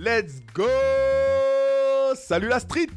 Let's go! Salut la street!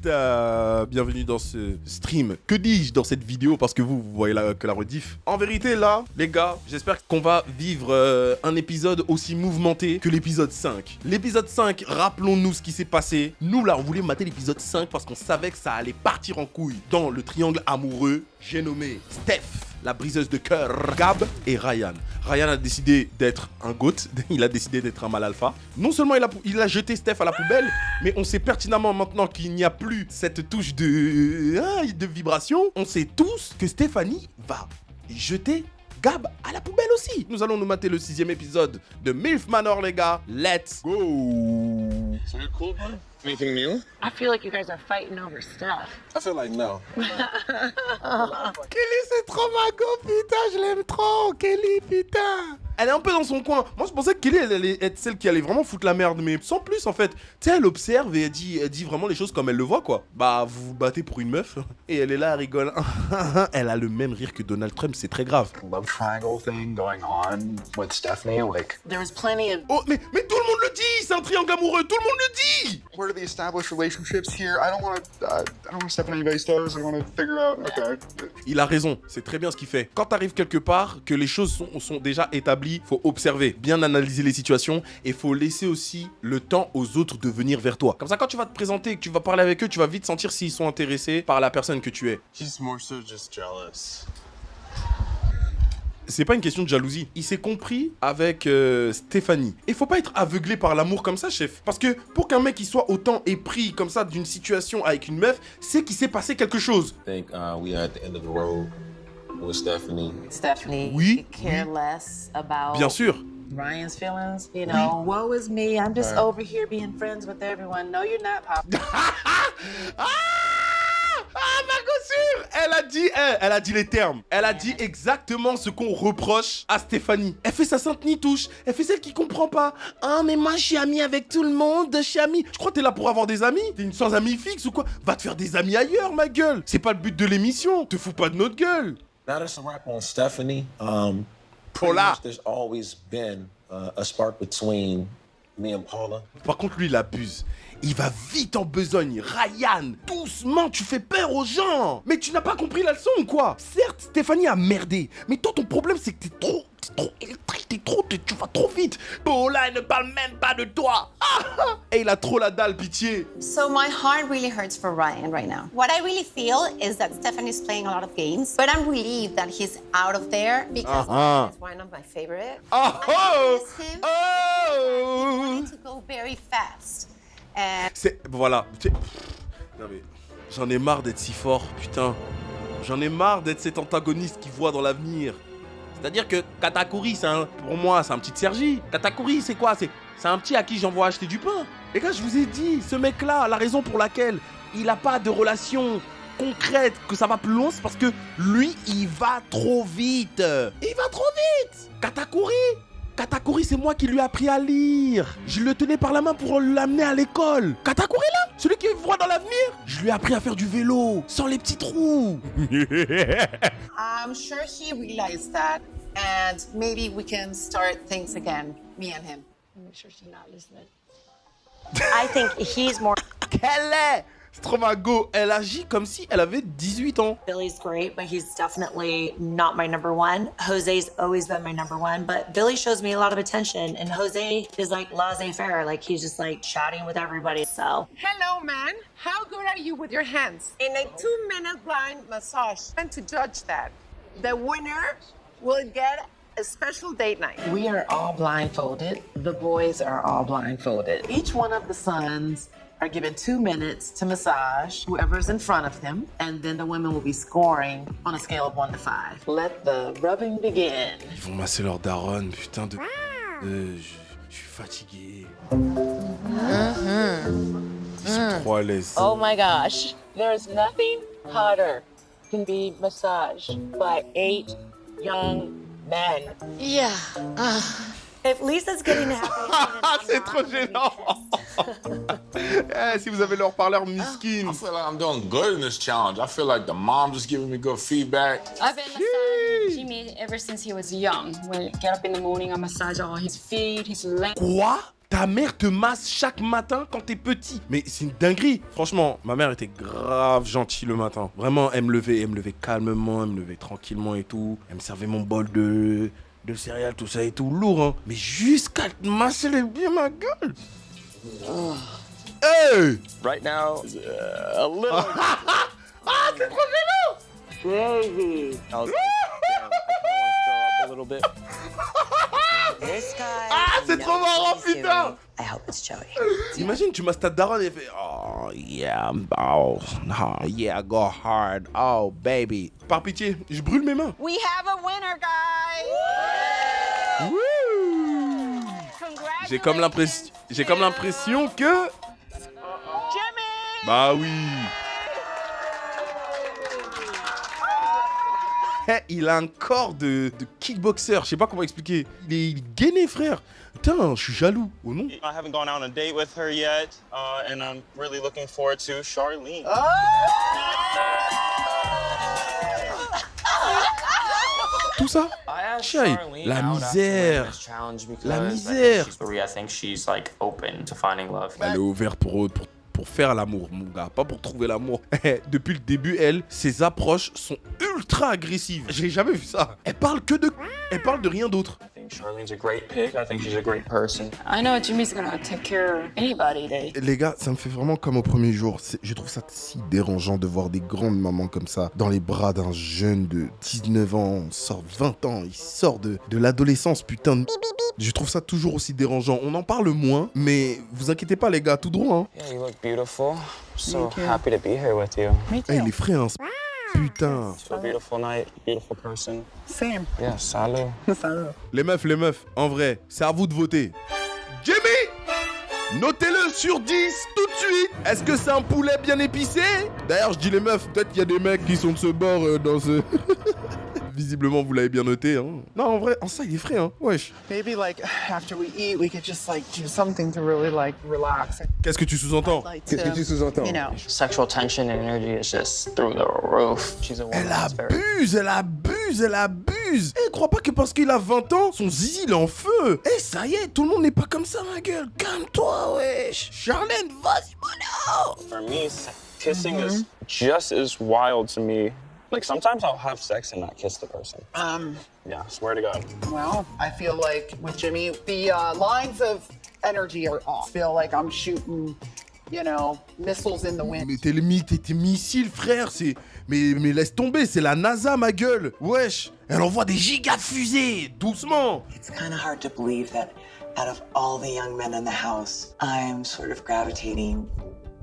Bienvenue dans ce stream. Que dis-je dans cette vidéo? Parce que vous voyez que la rediff. En vérité, là, les gars, j'espère qu'on va vivre un épisode aussi mouvementé que l'épisode 5. L'épisode 5, rappelons-nous ce qui s'est passé. Nous, là, on voulait mater l'épisode 5 parce qu'on savait que ça allait partir en couille dans le triangle amoureux. J'ai nommé Steph, la briseuse de cœur, Gab et Ryan. Ryan a décidé d'être un GOAT, il a décidé d'être un mal alpha. Non seulement il a jeté Steph à la poubelle, mais on sait pertinemment maintenant qu'il n'y a plus cette touche de vibration. On sait tous que Stéphanie va jeter Gab à la poubelle aussi. Nous allons nous mater le 6e épisode de MILF Manor, les gars. Let's go! So you're cool, bro? Anything new? I feel like you guys are fighting over stuff. I feel like no. Kelly, c'est trop ma go, putain, je l'aime trop, Kelly, putain. Elle est un peu dans son coin. Moi, je pensais que Kelly, elle allait être celle qui allait vraiment foutre la merde, mais sans plus, en fait. Tu sais, elle observe et elle dit vraiment les choses comme elle le voit, quoi. Bah, vous vous battez pour une meuf, et elle est là, elle rigole. Elle a le même rire que Donald Trump, c'est très grave. Love triangle thing going on with Stephanie, like... There was plenty of... Oh, mais tout le monde le dit, c'est un triangle amoureux, tout le monde le dit. Where are the established relationships here? I don't want to step on anybody's toes. I want to figure out, okay. Il a raison, c'est très bien ce qu'il fait. Quand t'arrives quelque part, que les choses sont déjà établies, faut observer, bien analyser les situations et faut laisser aussi le temps aux autres de venir vers toi. Comme ça, quand tu vas te présenter et que tu vas parler avec eux, tu vas vite sentir s'ils sont intéressés par la personne que tu es. He's more so just jealous. C'est pas une question de jalousie. Il s'est compris avec Stéphanie. Et faut pas être aveuglé par l'amour comme ça, chef. Parce que pour qu'un mec il soit autant épris comme ça d'une situation avec une meuf, c'est qu'il s'est passé quelque chose. I think we are at the end of the road with Stephanie. Stephanie, Oui, care less about Bien sûr. Ryan's feelings. You know, woe is me. I'm just over here being friends with everyone. No, you're not, Pop. Ah, ma gossure! Elle a dit les termes. Elle a dit exactement ce qu'on reproche à Stéphanie. Elle fait sa sainte nitouche. Elle fait celle qui comprend pas. Ah, mais moi, je suis amie avec tout le monde. Je suis amie. Je crois que t'es là pour avoir des amis. T'es une sans amis fixe ou quoi? Va te faire des amis ailleurs, ma gueule. C'est pas le but de l'émission. Te fous pas de notre gueule. Now that's a wrap on Stephanie. Paula. There's always been a spark between me and Paula. Par contre, lui, il abuse. Il va vite en besogne. Ryan, doucement, tu fais peur aux gens. Mais tu n'as pas compris la leçon ou quoi? Certes, Stéphanie a merdé. Mais toi, ton problème, c'est que t'es trop électrique, tu vas trop vite. Paula, elle ne parle même pas de toi. Et il a trop la dalle, pitié. So my heart really hurts for Ryan right now. What I really feel is that Stephanie's playing a lot of games, but I'm relieved that he's out of there because he's one of my favorite. I miss him. I wanted to go very fast. And Voilà. Non mais, j'en ai marre d'être si fort, putain. J'en ai marre d'être cet antagoniste qui voit dans l'avenir. C'est-à-dire que Katakuri, pour moi, c'est un petit Sergi. Katakuri, c'est quoi? C'est un petit à qui j'envoie acheter du pain. Les gars, je vous ai dit, ce mec-là, la raison pour laquelle il n'a pas de relation concrète, que ça va plus loin, c'est parce que lui, il va trop vite. Il va trop vite. Katakuri, c'est moi qui lui ai appris à lire. Je le tenais par la main pour l'amener à l'école. Katakuri, là, celui qui voit dans l'avenir, je lui ai appris à faire du vélo, sans les petits trous. I'm sure he realized that, and maybe we can start things again, me and him. Make sure she's not listening. I think he's more... Quelle est Stromago, elle agit comme si elle avait 18 ans. Billy's great, but he's definitely not my number one. Jose's always been my number one, but Billy shows me a lot of attention, and Jose is like laissez-faire, like he's just like chatting with everybody, so. Hello, man. How good are you with your hands? In a 2-minute blind massage. And to judge that, the winner will get a special date night. We are all blindfolded. The boys are all blindfolded. Each one of the sons are given 2 minutes to massage whoever's in front of them, and then the women will be scoring on a scale of 1 to 5. Let the rubbing begin. Ils vont masser leur daronne, putain de... Je suis fatigué. Ils sont trop à l'aise. Oh my gosh. There's nothing hotter than be massaged by 8 young men. Yeah. If Lisa's getting happy... C'est trop gênant. Si vous avez leur parleur miskin. I feel like I'm doing good in this challenge. I feel like the mom just giving me good feedback. I've been massaging Jimmy ever since he was young. We'll get up in the morning, I massage all his feet, his legs. Quoi? T'as Ta mère te masse chaque matin quand t'es petit. Mais c'est une dinguerie. Franchement, ma mère était grave gentille le matin. Vraiment, elle me levait calmement, elle me levait tranquillement et tout. Elle me servait mon bol de céréales, tout ça et tout, lourd, hein. Mais jusqu'à te masser les bien ma gueule. Hey! Right now, a little. Ah, c'est trop gênant! Baby. I was like, damn, I kind of want to throw up a little bit. This guy. Ah, c'est trop marrant, knows what he's putain! doing. I hope it's Joey. Imagine, tu masses ta daronne et elle fait oh yeah, oh yeah, go hard, oh baby. Par pitié, je brûle mes mains. We have a winner, guys. Wouh! J'ai comme l'impression que Jimmy. bah oui. Il a un corps de kickboxer, je sais pas comment expliquer. Il est gainé, frère. Putain, je suis jaloux. Oh non. I haven't gone out on a date with her yet, and I'm really looking forward to Charlene. Tout ça? Chai, la misère. La misère. I think she's like open to finding love. Elle est ouverte pour faire l'amour, mon gars, pas pour trouver l'amour. Depuis le début, ses approches sont ultra agressives. J'ai jamais vu ça. Elle parle de rien d'autre. I think Charlene's a great pick. I think she's a great person. I know Jimmy's gonna take care of anybody. Les gars, ça me fait vraiment comme au premier jour. Je trouve ça si dérangeant de voir des grandes mamans comme ça dans les bras d'un jeune de 19 ans, sort 20 ans, il sort de l'adolescence, putain de... Je trouve ça toujours aussi dérangeant. On en parle moins, mais vous inquiétez pas les gars, tout droit, hein. Yeah, you look beautiful. So happy to be here with you. Hey, les frères, hein. Putain. It's a beautiful night, beautiful person. Same. Yeah, salut. Les meufs, en vrai, c'est à vous de voter. Jimmy, notez-le sur 10 tout de suite. Est-ce que c'est un poulet bien épicé? D'ailleurs, je dis les meufs, peut-être qu'il y a des mecs qui sont de ce bord dans ce... Visiblement, vous l'avez bien noté, hein. Non, en vrai, en ça, il est frais, hein. Wesh. Maybe like after we eat, we could just like do something to really like relax. Qu'est-ce que tu sous-entends? Qu'est-ce que tu sous-entends? You know. Sexual tension and energy is just through the roof. She's a woman that's very... Elle abuse. Eh, crois pas que parce qu'il a 20 ans, son zizi, il est en feu. Eh, ça y est, tout le monde n'est pas comme ça, ma gueule. Calme-toi, wesh. Charlène, vas-y, mono. For me, kissing is just as wild to me. Like, sometimes I'll have sex and not kiss the person. Yeah, swear to God. Well, I feel like with Jimmy, the lines of energy are off. I feel like I'm shooting, you know, missiles in the wind. Mais tes missiles, frère, c'est... Mais laisse tomber, c'est la NASA, ma gueule. Wesh, elle envoie des gigas de fusées, doucement. It's kind of hard to believe that out of all the young men in the house, I'm sort of gravitating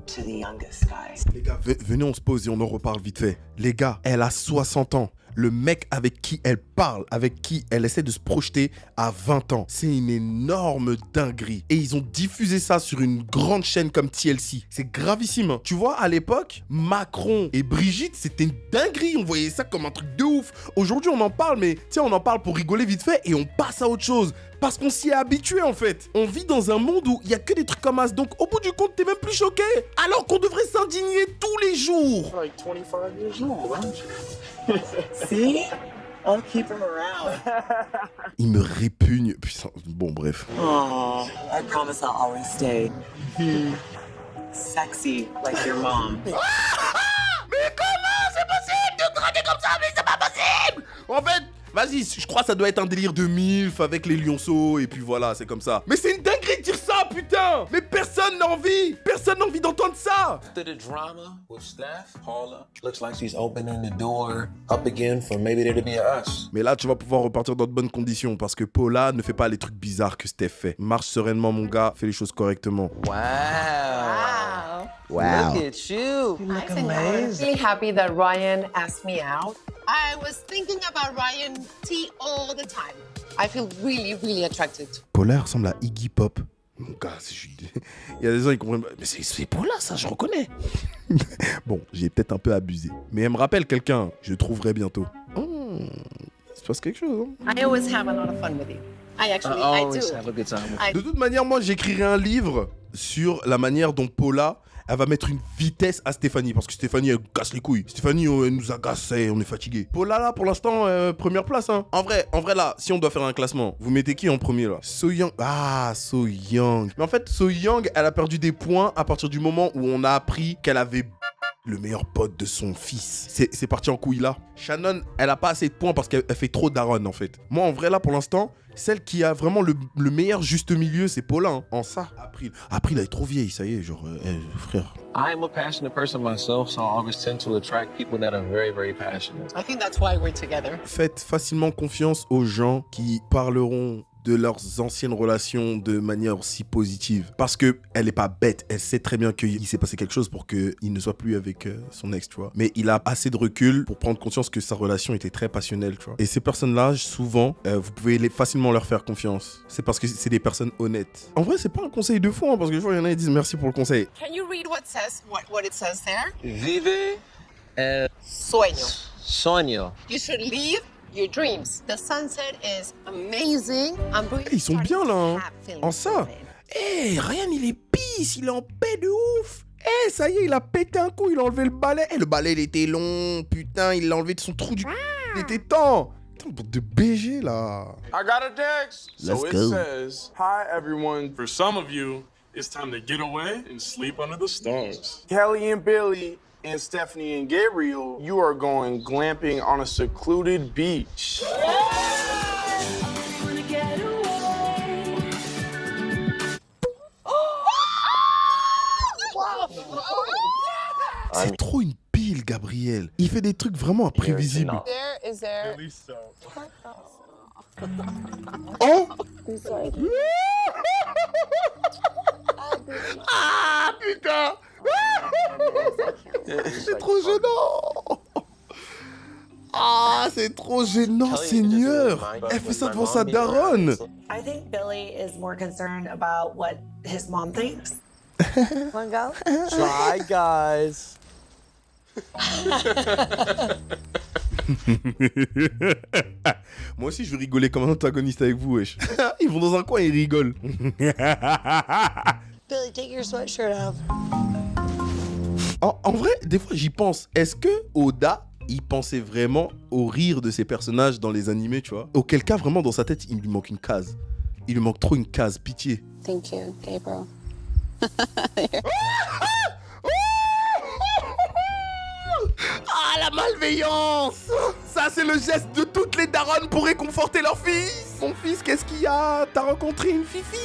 to the youngest guy. Les gars, venez, on se pose et on en reparle vite fait. Les gars, elle a 60 ans. Le mec avec qui elle parle, avec qui elle essaie de se projeter, a 20 ans. C'est une énorme dinguerie. Et ils ont diffusé ça sur une grande chaîne comme TLC. C'est gravissime, hein. Tu vois, à l'époque, Macron et Brigitte, c'était une dinguerie. On voyait ça comme un truc de ouf. Aujourd'hui, on en parle, mais tiens, on en parle pour rigoler vite fait et on passe à autre chose. Parce qu'on s'y est habitué, en fait. On vit dans un monde où il y a que des trucs comme ça. Donc, au bout du compte, t'es même plus choqué. Alors qu'on devrait s'indigner tous les jours. Like 25 years old, aren't you? See? I'll keep him around. Il me répugne. Putain, bon, bref. Oh, I promise I'll always stay sexy like your mom. Mais comment c'est possible de draguer comme ça? Mais c'est pas possible! En fait, vas-y, je crois que ça doit être un délire de MILF avec les lionceaux et puis voilà, c'est comme ça. Mais c'est une dinguerie de dire ça, putain! Mais personne n'a envie! Personne n'a envie d'entendre ça! After the drama with Steph, Paula looks like she's opening the door up again for maybe there to be a us. Mais là, tu vas pouvoir repartir dans de bonnes conditions parce que Paula ne fait pas les trucs bizarres que Steph fait. Marche sereinement, mon gars, fais les choses correctement. Wow. Look at you. You look amazing. Really happy that Ryan asked me out. I was thinking about Ryan T all the time. I feel really, really attracted. Paula ressemble à Iggy Pop. Mon gars, il y a des gens qui comprennent pas. Mais c'est Paula, ça, je reconnais. Bon, j'ai peut-être un peu abusé. Mais elle me rappelle quelqu'un. Je trouverai bientôt. Il se passe quelque chose, hein. I always have a lot of fun with you. I actually, I do. Have a good time. De toute manière, moi, j'écrirai un livre sur la manière dont Paula, elle va mettre une vitesse à Stéphanie parce que Stéphanie, elle casse les couilles. Stéphanie, elle nous agace, on est fatigué. Paula, là, pour l'instant, première place. Hein. En vrai, là, si on doit faire un classement, vous mettez qui en premier, là? So Young. Ah, So Young. Mais en fait, So Young, elle a perdu des points à partir du moment où on a appris qu'elle avait le meilleur pote de son fils. C'est parti en couille, là. Shannon, elle a pas assez de points parce qu'elle fait trop daronne, en fait. Moi, en vrai, là, pour l'instant, celle qui a vraiment le meilleur juste milieu, c'est Paula. Hein. En ça, April, elle est trop vieille, ça y est, genre, frère. I'm a passionate person myself, so I always tend to attract people that are very, very passionate. I think that's why we're together. Faites facilement confiance aux gens qui parleront de leurs anciennes relations de manière si positive. Parce que elle est pas bête, elle sait très bien qu'il s'est passé quelque chose pour qu'il ne soit plus avec son ex, tu vois. Mais il a assez de recul pour prendre conscience que sa relation était très passionnelle, tu vois. Et ces personnes-là, souvent, vous pouvez facilement leur faire confiance. C'est parce que c'est des personnes honnêtes. En vrai, c'est pas un conseil de fou, hein, parce que je vois, il y en a qui disent merci pour le conseil. Can you read what it says there? Vive el Sueño. sueño. You should live your dreams. The sunset is amazing. I'm really Ils sont bien là, hein, en ça. Hey, Ryan, il est pisse, il est en paix de ouf. Ça y est, il a pété un coup, il a enlevé le balai. Le balai, il était long, putain, il l'a enlevé de son trou du... Il était temps. Putain, bande de BG, là. I got a text. Let's So it go. says, hi everyone. For some of you, it's time to get away and sleep under the stars. Kelly and Billy and Stephanie and Gabriel, you are going glamping on a secluded beach. C'est trop une pile, Gabriel. Il fait des trucs vraiment imprévisibles. Is there? Oh! I'm sorry. Ah, putain! C'est trop gênant! Ah, c'est trop gênant, Seigneur! Elle fait ça devant sa daronne! I think Billy is more concerned about what his mom thinks. Wanna go? Try, guys. Moi aussi, je veux rigoler comme un antagoniste avec vous, wesh. Ils vont dans un coin et ils rigolent. Billy, take your sweatshirt off. En vrai, des fois, j'y pense. Est-ce que Oda, il pensait vraiment au rire de ses personnages dans les animés, tu vois? Auquel cas, vraiment, dans sa tête, il lui manque une case. Il lui manque trop une case, pitié. Thank you, Gabriel. Ah, la malveillance! Ça, c'est le geste de toutes les daronnes pour réconforter leur fils. Mon fils, qu'est-ce qu'il y a? T'as rencontré une fifi?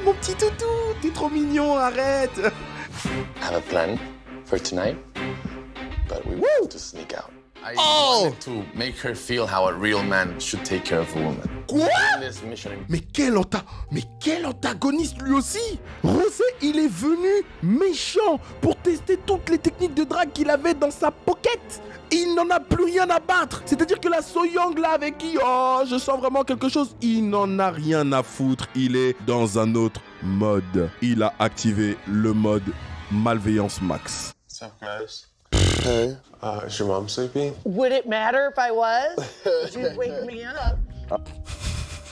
Mon petit toutou, t'es trop mignon, arrête! I have a plan for tonight, but we want to sneak out. I wanted to make her feel how a real man should take care of a woman. Quoi? This mission. Mais quel antagoniste lui aussi! Rosé, il est venu méchant pour tester toutes les techniques de drague qu'il avait dans sa pocket. Et il n'en a plus rien à battre. C'est-à-dire que la So Young là avec qui, oh, je sens vraiment quelque chose, il n'en a rien à foutre. Il est dans un autre mode. Il a activé le mode malveillance max. What's up, guys? Hey, is your mom sleeping? Would it matter if I was? You'd wake me up.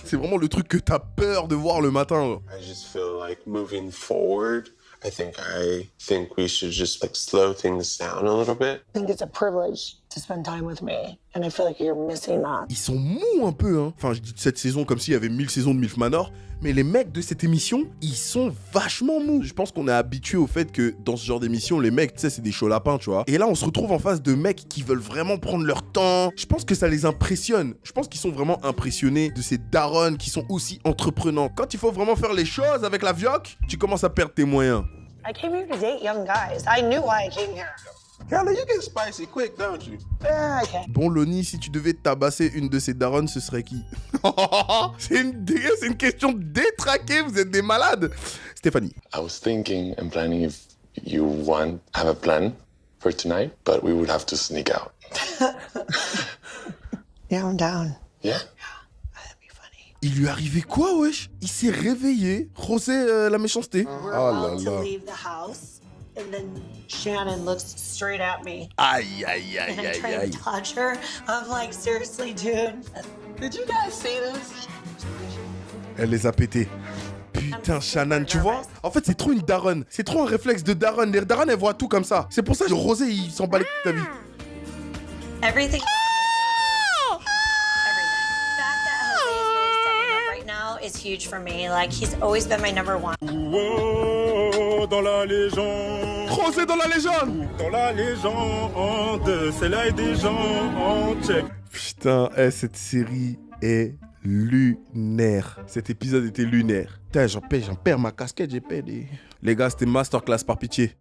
C'est vraiment le truc que t'as peur de voir le matin. I just feel like moving forward. I think we should just like slow things down a little bit. I think it's a privilege to spend time with me, and I feel like you're missing that. Ils sont mous un peu, hein. Enfin, je dis de cette saison comme s'il y avait 1000 saisons de MILF Manor, mais les mecs de cette émission, ils sont vachement mous. Je pense qu'on est habitué au fait que dans ce genre d'émission, les mecs, tu sais, c'est des chauds lapins, tu vois. Et là, on se retrouve en face de mecs qui veulent vraiment prendre leur temps. Je pense que ça les impressionne. Je pense qu'ils sont vraiment impressionnés de ces darons qui sont aussi entreprenants. Quand il faut vraiment faire les choses avec la vioque, tu commences à perdre tes moyens. I came here to date young guys. I knew why I came here. Kelly, you get spicy quick, don't you? Okay. Bon, Lonnie, si tu devais tabasser une de ces darons, ce serait qui? C'est une question détraquée, vous êtes des malades. Stéphanie. I was thinking and planning if you have a plan for tonight, but we would have to sneak out. Yeah, I'm down. Yeah? Il lui est arrivé quoi, wesh? Il s'est réveillé, Rosé la méchanceté. We're Oh là about to là. leave the house, and then Shannon looks straight at me. Aïe, aïe, aïe, And I'm aïe, trying aïe. to touch her. I'm like, seriously, dude. Did you guys see this? Elle les a pétés. Putain, Shannon, tu vois? En fait, c'est trop une daronne. C'est trop un réflexe de daronne. Les daronnes, elles voient tout comme ça. C'est pour ça que Rosé, il s'en bat les couilles de ta vie. Everything. Is huge for me. Like, he's always been my number one. Wow, dans la légende. Rosé dans la légende. Dans la légende. C'est là et des gens en check. Putain, cette série est lunaire. Cet épisode était lunaire. Putain, j'en perds ma casquette, j'ai perdu. Les gars, c'était masterclass par pitié.